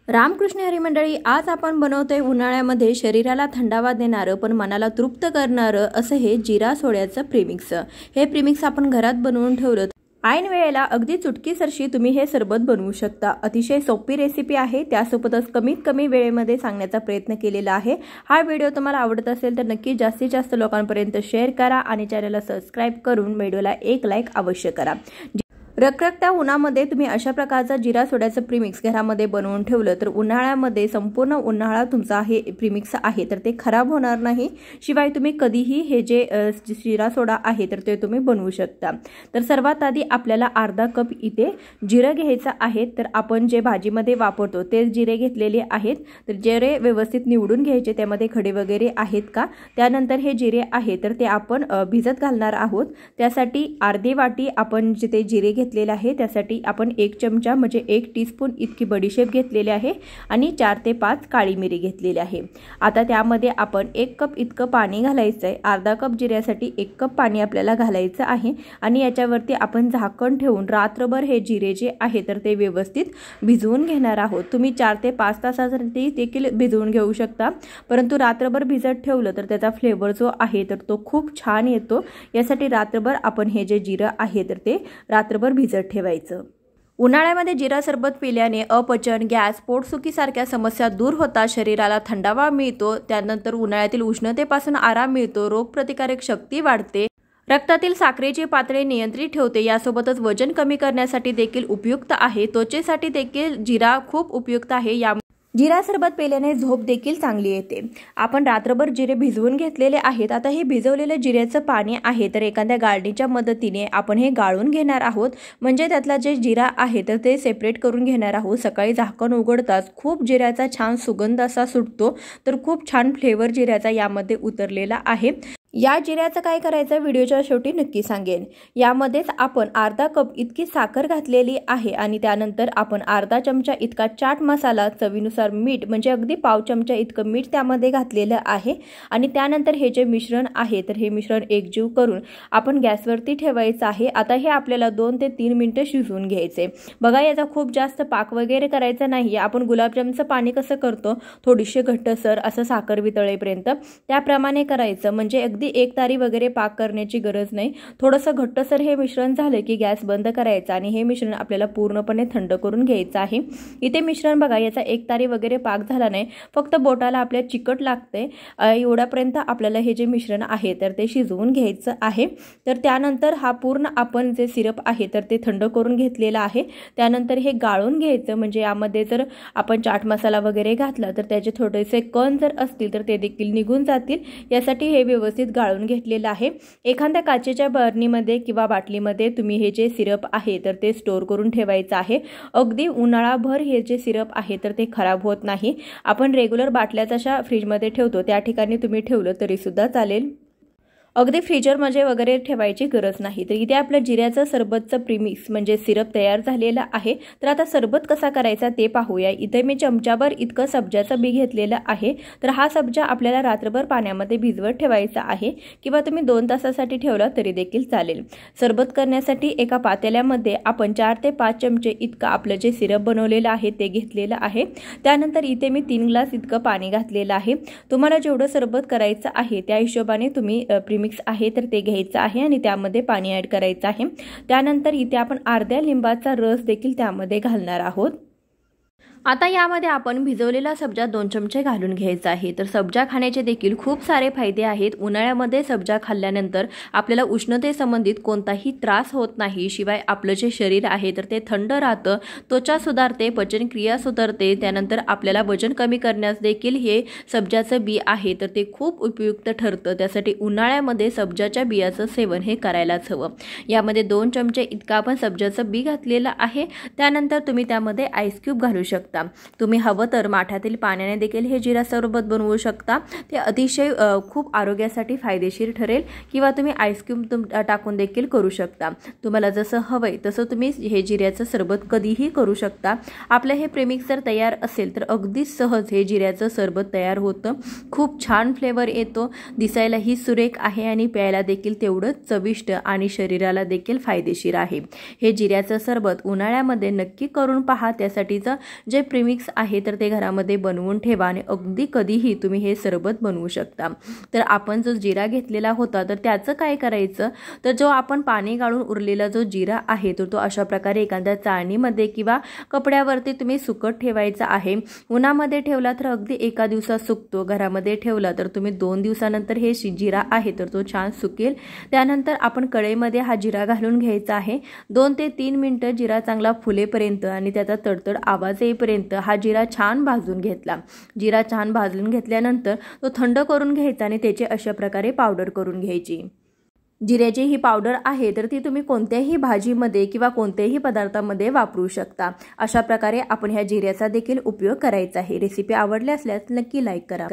रामकृष्ण हरी मंडळी, आज आपण बनवतोय उन्हाळ्यामध्ये शरीराला थंडावा देणारं पण मनाला तृप्त करणारं असं हे जिरा सोड्याचं प्रीमिक्स। हे प्रीमिक्स आपण घरात बनवून ठेवलं ऐन वेळेला अगदी चुटकीसरशी तुम्ही हे सरबत बनवू शकता। अतिशय सोपी रेसिपी आहे, त्यासोबतच कमीत कमी वेळेमध्ये सांगण्याचा प्रयत्न केलेला आहे। हा व्हिडिओ तुम्हाला आवडत असेल तर नक्की जास्तीत जास्त लोकांपर्यंत शेअर करा आणि चॅनलला सबस्क्राइब करून व्हिडिओला एक लाईक अवश्य करा। रखरखत्या उन्हामध्ये तुम्ही अशा प्रकारचा जिरा सोड्याचं प्रीमिक्स घरामध्ये बनवून ठेवलं तर उन्हाळ्यामध्ये संपूर्ण उन्हाळा तुमचा हे प्रीमिक्स आहे तर ते खराब होणार नाही। शिवाय तुम्ही कधीही हे जे जिरा सोडा आहे तर ते तुम्ही बनवू शकता। तर सर्वात आधी आपल्याला अर्धा कप इथे जिरे घ्यायचं आहे। तर आपण जे भाजीमध्ये वापरतो ते जिरे घेतलेले आहेत। तर जिरे व्यवस्थित निवडून घ्यायचे, त्यामध्ये खडे वगैरे आहेत का। त्यानंतर हे जिरे आहे तर ते आपण भिजत घालणार आहोत। त्यासाठी अर्धी वाटी आपण जिथे जिरे घेतलेले आहे त्यासाठी आपण 1 चमचा म्हणजे 1 टीस्पून इतकी बडीशेप घेतलेली आहे आणि 4 ते 5 काळी मिरी घेतलेली आहे। आता त्यामध्ये आपण 1 कप इतकं पाणी घालायचं आहे। अर्धा कप जिऱ्यासाठी 1 कप पाणी आपल्याला घालायचं आहे आणि याच्यावरती आपण झाकण ठेवून रात्रभर हे जिरे जे आहे तर ते व्यवस्थित भिजवून घेणार आहोत। तुम्ही 4 ते 5 तासासाठी देखील भिजवून घेऊ शकता, परंतु रात्रभर भिजत ठेवलं तर त्याचा फ्लेवर जो आहे तर तो खूप छान येतो। यासाठी रात्रभर आपण हे जे जिरं आहे तर ते रात्रभर भिजत ठेवायचं। उन्हाळ्यामध्ये जिरा सरबत पिल्याने अपचन, गॅस, पोटसुखी सारख्या समस्या दूर होतात, शरीराला थंडावा मिळतो, त्यानंतर उन्हाळ्यातील उष्णतेपासून आराम मिळतो, रोगप्रतिकारक शक्ती वाढते, रक्तातील साखरेची पातळी नियंत्रित ठेवते। यासोबतच वजन कमी करण्यासाठी देखील उपयुक्त आहे। त्वचेसाठी देखील जिरा खूप उपयुक्त आहे। या जिरा सरबत पिल्याने झोप देखील चांगली येते। आपण रात्रभर जिरे भिजवून घेतलेले आहेत। आता हे भिजवलेले जिऱ्याचं पाणी आहे तर एखाद्या गाळणीच्या मदतीने आपण हे गाळून घेणार आहोत, म्हणजे त्यातला जे जिरा आहे तर ते सेपरेट करून घेणार आहोत। सकाळी झाकण उघडताच खूप जिऱ्याचा छान सुगंध असा सुटतो, तर खूप छान फ्लेवर जिऱ्याचा यामध्ये उतरलेला आहे। या जिऱ्याचं काय करायचं व्हिडिओच्या शेवटी नक्की सांगेन। यामध्येच आपण अर्धा कप इतकी साखर घातलेली आहे आणि त्यानंतर आपण अर्धा चमचा इतका चाट मसाला, चवीनुसार मीठ म्हणजे अगदी पाव चमचा इतकं मीठ त्यामध्ये घातलेलं आहे आणि त्यानंतर हे जे मिश्रण आहे तर हे मिश्रण एकजीव करून आपण गॅसवरती ठेवायचं आहे। आता हे आपल्याला 2 ते 3 मिनिटं शिजवून घ्यायचे। बघा, याचा खूप जास्त पाक वगैरे करायचा नाही। आपण गुलाबजामचं पाणी कसं करतो, थोडीशी घट्टसर असं साखर वितळेपर्यंत त्याप्रमाणे करायचं, म्हणजे एक तारी वगैरे पाक करण्याची गरज नाही। थोडंसं घट्टसर हे मिश्रण झालं की गॅस बंद करायचा आणि हे मिश्रण आपल्याला पूर्णपणे थंड करून घ्यायचं आहे। इथे मिश्रण बघा, याचा 1 तारी वगैरे पाक झाला नाही, फक्त बोटाला आपल्या चिकट लागते एवढ्यापर्यंत आपल्याला हे जे मिश्रण आहे तर ते शिजवून घ्यायचं आहे। तर त्यानंतर हा पूर्ण आपण जे सिरप आहे तर ते थंड करून घेतलेला आहे। त्यानंतर हे गाळून घ्यायचं, म्हणजे यामध्ये जर आपण चाट मसाला वगैरे घातला तर त्याचे थोडेसे कण जर असतील तर ते देखील निघून जातील। यासाठी हे व्यवस्थित गाळून घेतलेलं आहे। एखाद्या काचेच्या बरणीमध्ये किंवा बाटलीमध्ये तुम्ही हे जे सिरप आहे तर ते स्टोर करून ठेवायचं आहे। अगदी उन्हाळाभर हे जे सिरप आहे तर ते खराब होत नाही। आपण रेग्युलर बाटल्या जशा फ्रीजमध्ये ठेवतो त्या ठिकाणी तुम्ही ठेवलं तरी सुद्धा चालेल, अगदी फ्रीजरमध्ये वगैरे ठेवायची गरज नाही। तर इथे आपलं जिऱ्याचं सरबतचं प्रीमिक्स म्हणजे सिरप तयार झालेलं आहे। तर आता सरबत कसा करायचा ते पाहूया। इथे मी चमचाभर इतकं सब्जाचं बी घेतलेलं आहे। तर हा सब्जा आपल्याला रात्रभर पाण्यामध्ये भिजवत ठेवायचा आहे किंवा तुम्ही 2 तासासाठी ठेवला तरी देखील चालेल। सरबत करण्यासाठी एका पातेल्यामध्ये आपण 4 ते 5 चमचे इतकं आपलं जे सिरप बनवलेलं आहे ते घेतलेलं आहे। त्यानंतर इथे मी 3 ग्लास इतकं पाणी घातलेलं आहे। तुम्हाला जेवढं सरबत करायचं आहे त्या हिशोबाने तुम्ही मिक्स आहे तर ते घ्यायचं आहे आणि त्यामध्ये पाणी ऍड करायचं आहे। त्यानंतर इथे आपण अर्ध्या लिंबाचा रस देखील त्यामध्ये घालणार आहोत। आता यामध्ये आपण भिजवलेला सब्जा 2 चमचे घालून घ्यायचा आहे। तर सब्जा खाण्याचे देखील खूप सारे फायदे आहेत। उन्हाळ्यामध्ये सब्जा खाल्ल्यानंतर आपल्याला उष्णतेसंबंधित कोणताही त्रास होत नाही। शिवाय आपलं जे शरीर आहे तर ते थंड राहतं, त्वचा सुधारते, पचनक्रिया सुधारते, त्यानंतर आपल्याला वजन कमी करण्यास देखील हे सब्जाचं बी आहे तर ते खूप उपयुक्त ठरतं। त्यासाठी उन्हाळ्यामध्ये सब्जाच्या बियाचं सेवन हे करायलाच हवं। यामध्ये 2 चमचे इतका आपण सब्जाचं बी घातलेलं आहे। त्यानंतर तुम्ही त्यामध्ये आईस क्यूब घालू शकता। तुम्ही हवं तर माठातील पाण्याने देखील हे जिरा सरबत बनवू शकता, ते अतिशय खूप आरोग्यासाठी फायदेशीर ठरेल, किंवा तुम्ही आईस क्यूब टाकून देखील करू शकता। तुम्हाला जसं हवंय तसं तुम्ही हे जिऱ्याचं सरबत कधीही करू शकता। आपलं हे प्रीमिक्स जर तयार असेल तर अगदी सहज हे जिऱ्याचं सरबत तयार होतं। खूप छान फ्लेवर येतो, दिसायलाही सुरेख आहे आणि प्यायला देखील तेवढंच चविष्ट आणि शरीराला देखील फायदेशीर आहे। हे जिऱ्याचं सरबत उन्हाळ्यामध्ये नक्की करून पहा। त्यासाठीचं जे प्रीमिक्स आहे तर ते घरामध्ये बनवून ठेवा आणि अगदी कधीही तुम्ही हे सरबत बनवू शकता। तर आपण जो जिरा घेतलेला होता तर त्याचं काय करायचं, तर जो आपण पाणी गाळून उरलेला जो जिरा आहे तर तो अशा प्रकारे एखाद्या चाळणीमध्ये किंवा कपड्यावरती तुम्ही सुकत ठेवायचा आहे। उन्हामध्ये ठेवला तर अगदी एका दिवसात सुकतो, घरामध्ये ठेवला तर तुम्ही 2 दिवसानंतर हे जिरा आहे तर तो छान सुकेल। त्यानंतर आपण कढईमध्ये हा जिरा घालून घ्यायचा आहे। 2 ते 3 मिनिटं जिरा चांगला फुलेपर्यंत आणि त्याचा तडतड आवाज येईपर्यंत हा जिरा छान भाजून घेतला। जिरा छान भाजून घेतल्यानंतर तो थंड करून घ्यायचा आणि त्याची अशा प्रकारे पावडर करून घ्यायची। जिऱ्याची ही पावडर आहे तर ती तुम्ही कोणत्याही भाजीमध्ये किंवा कोणत्याही पदार्थामध्ये वापरू शकता। अशा प्रकारे आपण ह्या जिऱ्याचा देखील उपयोग करायचा आहे। रेसिपी आवडली असल्यास नक्की लाईक करा।